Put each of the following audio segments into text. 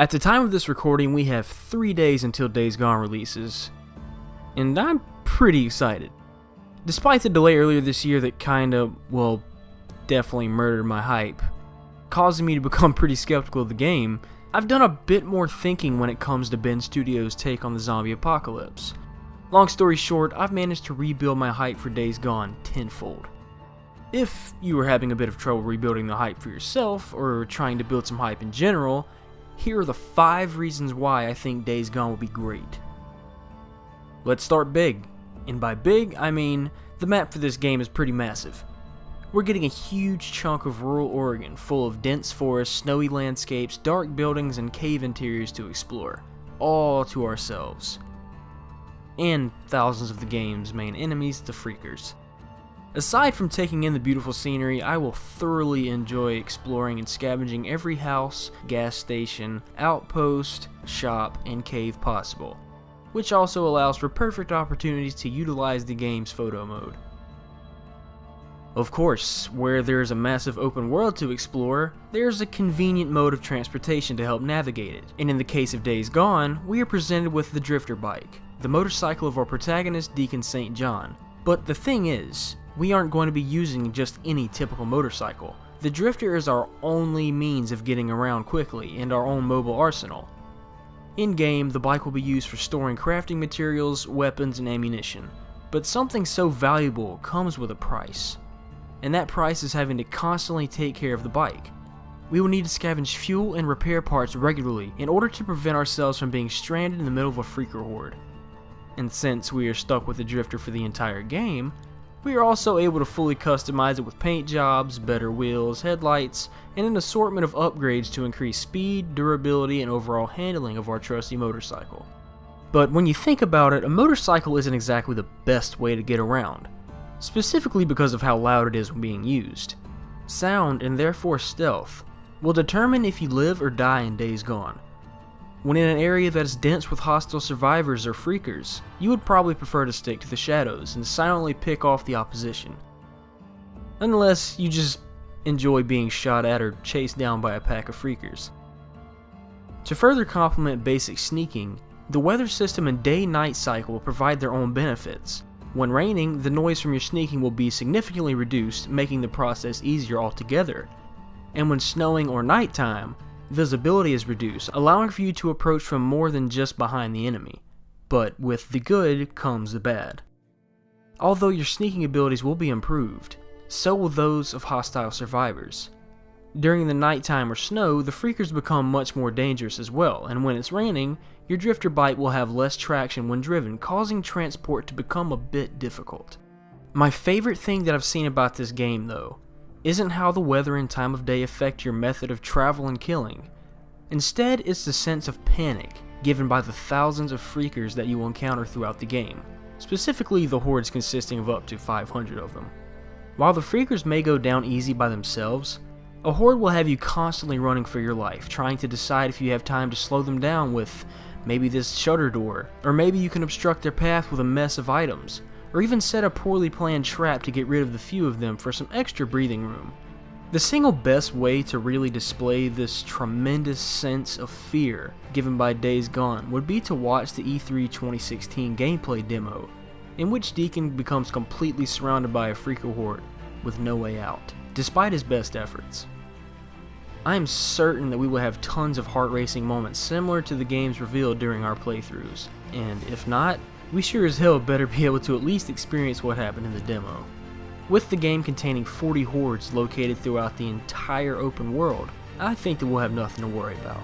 At the time of this recording, we have 3 days until Days Gone releases, and I'm pretty excited. Despite the delay earlier this year that definitely murdered my hype, causing me to become pretty skeptical of the game, I've done a bit more thinking when it comes to Bend Studio's take on the zombie apocalypse. Long story short, I've managed to rebuild my hype for Days Gone tenfold. If you were having a bit of trouble rebuilding the hype for yourself, or trying to build some hype in general, here are the 5 reasons why I think Days Gone will be great. Let's start big. And by big, I mean the map for this game is pretty massive. We're getting a huge chunk of rural Oregon full of dense forests, snowy landscapes, dark buildings, and cave interiors to explore, all to ourselves. And thousands of the game's main enemies, the Freakers. Aside from taking in the beautiful scenery, I will thoroughly enjoy exploring and scavenging every house, gas station, outpost, shop, and cave possible, which also allows for perfect opportunities to utilize the game's photo mode. Of course, where there's a massive open world to explore, there's a convenient mode of transportation to help navigate it, and in the case of Days Gone, we are presented with the Drifter bike, the motorcycle of our protagonist Deacon St. But the thing is, we aren't going to be using just any typical motorcycle. The Drifter is our only means of getting around quickly and our own mobile arsenal. In-game, the bike will be used for storing crafting materials, weapons, and ammunition. But something so valuable comes with a price. And that price is having to constantly take care of the bike. We will need to scavenge fuel and repair parts regularly in order to prevent ourselves from being stranded in the middle of a freaker horde. And since we are stuck with the Drifter for the entire game, we are also able to fully customize it with paint jobs, better wheels, headlights, and an assortment of upgrades to increase speed, durability, and overall handling of our trusty motorcycle. But when you think about it, a motorcycle isn't exactly the best way to get around, specifically because of how loud it is when being used. Sound, and therefore stealth, will determine if you live or die in Days Gone. When in an area that is dense with hostile survivors or freakers, you would probably prefer to stick to the shadows and silently pick off the opposition. Unless you just enjoy being shot at or chased down by a pack of freakers. To further complement basic sneaking, the weather system and day-night cycle will provide their own benefits. When raining, the noise from your sneaking will be significantly reduced, making the process easier altogether. And when snowing or nighttime, visibility is reduced, allowing for you to approach from more than just behind the enemy. But with the good comes the bad. Although your sneaking abilities will be improved, so will those of hostile survivors. During the nighttime or snow, the freakers become much more dangerous as well, and when it's raining, your Drifter bike will have less traction when driven, causing transport to become a bit difficult. My favorite thing that I've seen about this game, though, isn't how the weather and time of day affect your method of travel and killing. Instead, it's the sense of panic given by the thousands of freakers that you will encounter throughout the game, specifically the hordes consisting of up to 500 of them. While the freakers may go down easy by themselves, a horde will have you constantly running for your life, trying to decide if you have time to slow them down with maybe this shutter door, or maybe you can obstruct their path with a mess of items, or even set a poorly planned trap to get rid of the few of them for some extra breathing room. The single best way to really display this tremendous sense of fear given by Days Gone would be to watch the E3 2016 gameplay demo, in which Deacon becomes completely surrounded by a freaker horde with no way out, despite his best efforts. I am certain that we will have tons of heart-racing moments similar to the games revealed during our playthroughs, and if not, we sure as hell better be able to at least experience what happened in the demo. With the game containing 40 hordes located throughout the entire open world, I think that we'll have nothing to worry about.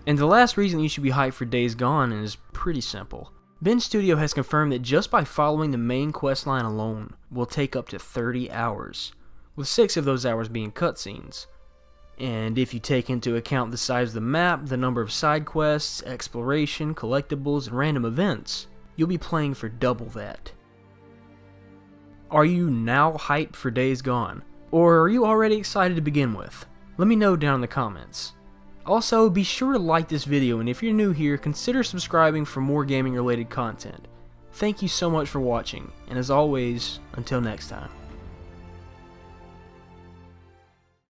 And the last reason you should be hyped for Days Gone is pretty simple. Bend Studio has confirmed that just by following the main questline alone will take up to 30 hours, with 6 of those hours being cutscenes. And if you take into account the size of the map, the number of side quests, exploration, collectibles, and random events, you'll be playing for double that. Are you now hyped for Days Gone? Or are you already excited to begin with? Let me know down in the comments. Also, be sure to like this video, and if you're new here, consider subscribing for more gaming related content. Thank you so much for watching, and as always, until next time.